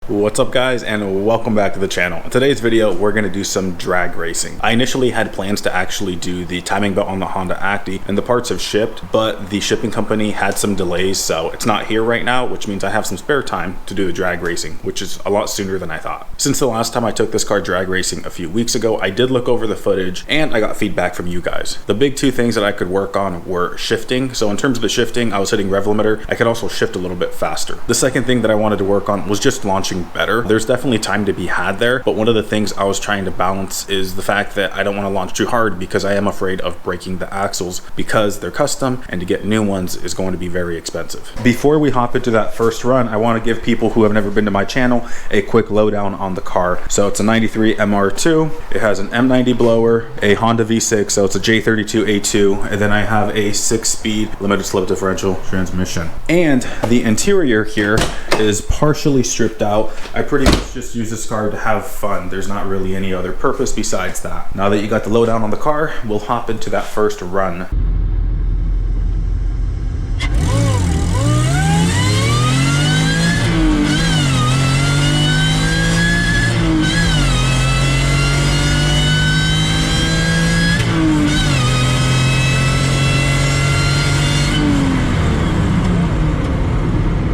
What's up guys, and welcome back to the channel. In today's video we're going to do some drag racing. I initially had plans to actually do the timing belt on the Honda Acti, and the parts have shipped, but the shipping company had some delays, so it's not here right now, which means I have some spare time to do the drag racing, which is a lot sooner than I thought. Since the last time I took this car drag racing a few weeks ago, I did look over the footage and I got feedback from you guys. The big two things that I could work on were shifting. So in terms of the shifting, I was hitting rev limiter. I could also shift a little bit faster. The second thing that I wanted to work on was just launching better. There's definitely time to be had there, but one of the things I was trying to balance is the fact that I don't want to launch too hard because I am afraid of breaking the axles because they're custom, and to get new ones is going to be very expensive. Before we hop into that first run, I want to give people who have never been to my channel a quick lowdown on the car. So it's a 93 MR2. It has an M90 blower, a Honda V6, so it's a J32A2, and then I have a 6-speed limited slip differential transmission. And the interior here is partially stripped out. I pretty much just use this car to have fun. There's not really any other purpose besides that. Now that you got the lowdown on the car, we'll hop into that first run.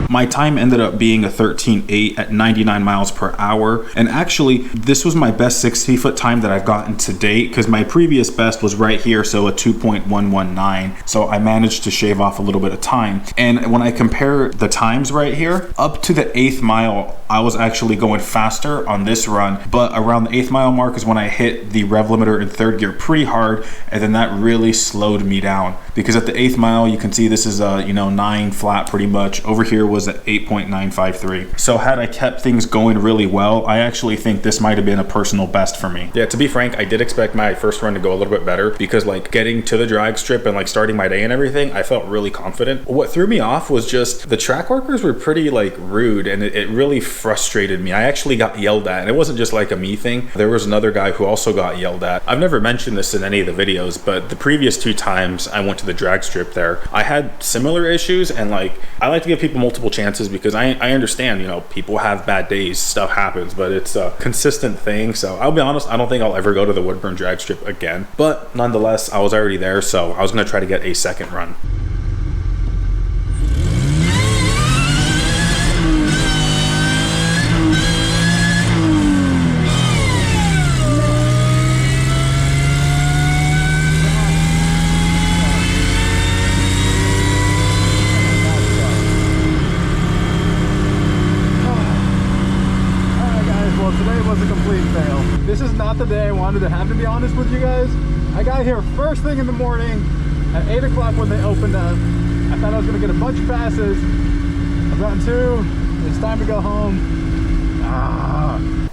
My time ended up being a 13.8 at 99 miles per hour. And actually, this was my best 60-foot time that I've gotten to date, because my previous best was right here, so a 2.119. So I managed to shave off a little bit of time. And when I compare the times right here, up to the 8th mile, I was actually going faster on this run. But around the 8th mile mark is when I hit the rev limiter in third gear pretty hard, and then that really slowed me down. Because at the 8th mile, you can see this is a 9 flat pretty much. Over here was at 8.953. So had I kept things going really well, I actually think this might have been a personal best for me. Yeah, to be frank, I did expect my first run to go a little bit better, because like getting to the drag strip and like starting my day and everything, I felt really confident. What threw me off was just the track workers were pretty like rude, and it really frustrated me. I actually got yelled at, and it wasn't just like a me thing. There was another guy who also got yelled at. I've never mentioned this in any of the videos, but the previous 2 times I went to the drag strip there, I had similar issues, and like I like to give people multiple chances because I understand, people have bad days, stuff happens, but it's a consistent thing. So I'll be honest, I don't think I'll ever go to the Woodburn drag strip again, but nonetheless, I was already there, so I was going to try to get a second run. This is not the day I wanted to have, to be honest with you guys. I got here first thing in the morning at 8 o'clock when they opened up. I thought I was going to get a bunch of passes. I've gotten 2. It's time to go home.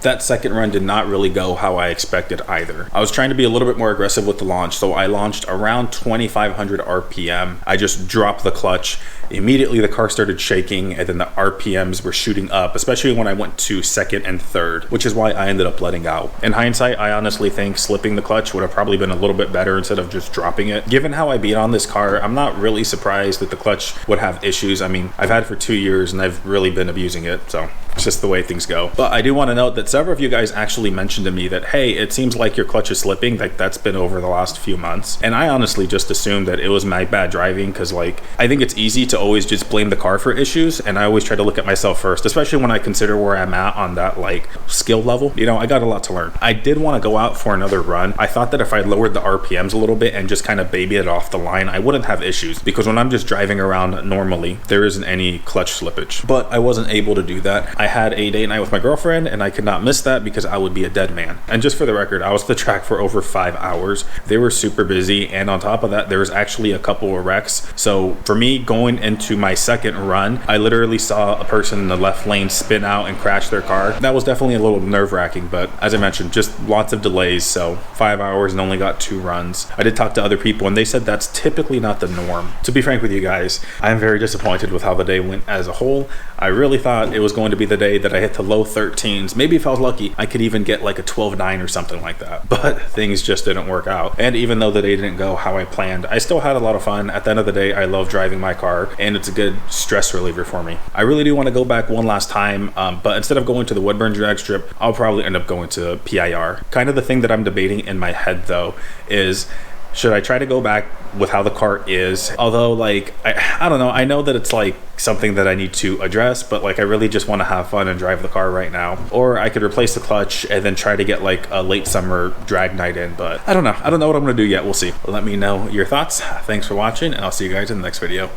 That second run did not really go how I expected either. I was trying to be a little bit more aggressive with the launch, so I launched around 2,500 RPM. I just dropped the clutch. Immediately the car started shaking, and then the RPMs were shooting up, especially when I went to second and third, which is why I ended up letting out. In hindsight, I honestly think slipping the clutch would have probably been a little bit better instead of just dropping it. Given how I beat on this car, I'm not really surprised that the clutch would have issues. I mean, I've had it for 2 years and I've really been abusing it, so it's just the way things go. But I do want to note that several of you guys actually mentioned to me that, hey, it seems like your clutch is slipping. Like, that's been over the last few months. And I honestly just assumed that it was my bad driving, because like, I think it's easy to always just blame the car for issues. And I always try to look at myself first, especially when I consider where I'm at on that like skill level. I got a lot to learn. I did want to go out for another run. I thought that if I lowered the RPMs a little bit and just kind of baby it off the line, I wouldn't have issues, because when I'm just driving around normally, there isn't any clutch slippage. But I wasn't able to do that. I had a date night with my girlfriend, and I could not miss that because I would be a dead man. And just for the record, I was at the track for over 5 hours. They were super busy, and on top of that, there was actually a couple of wrecks. So for me, going into my second run, I literally saw a person in the left lane spin out and crash their car. That was definitely a little nerve-wracking, but as I mentioned, just lots of delays. So 5 hours and only got 2 runs. I did talk to other people, and they said that's typically not the norm. To be frank with you guys, I'm very disappointed with how the day went as a whole. I really thought it was going to be the day that I hit the low 13s. Maybe if I was lucky. I could even get like a 12.9 or something like that, but things just didn't work out. And even though the day didn't go how I planned, I still had a lot of fun. At the end of the day, I love driving my car, and it's a good stress reliever for me. I really do want to go back one last time, but instead of going to the Woodburn drag strip, I'll probably end up going to PIR. Kind of the thing that I'm debating in my head though is, should I try to go back with how the car is? Although, like, I don't know. I know that it's like something that I need to address, but like I really just want to have fun and drive the car right now. Or I could replace the clutch and then try to get like a late summer drag night in, but I don't know. I don't know what I'm gonna do yet. We'll see. Let me know your thoughts. Thanks for watching, and I'll see you guys in the next video.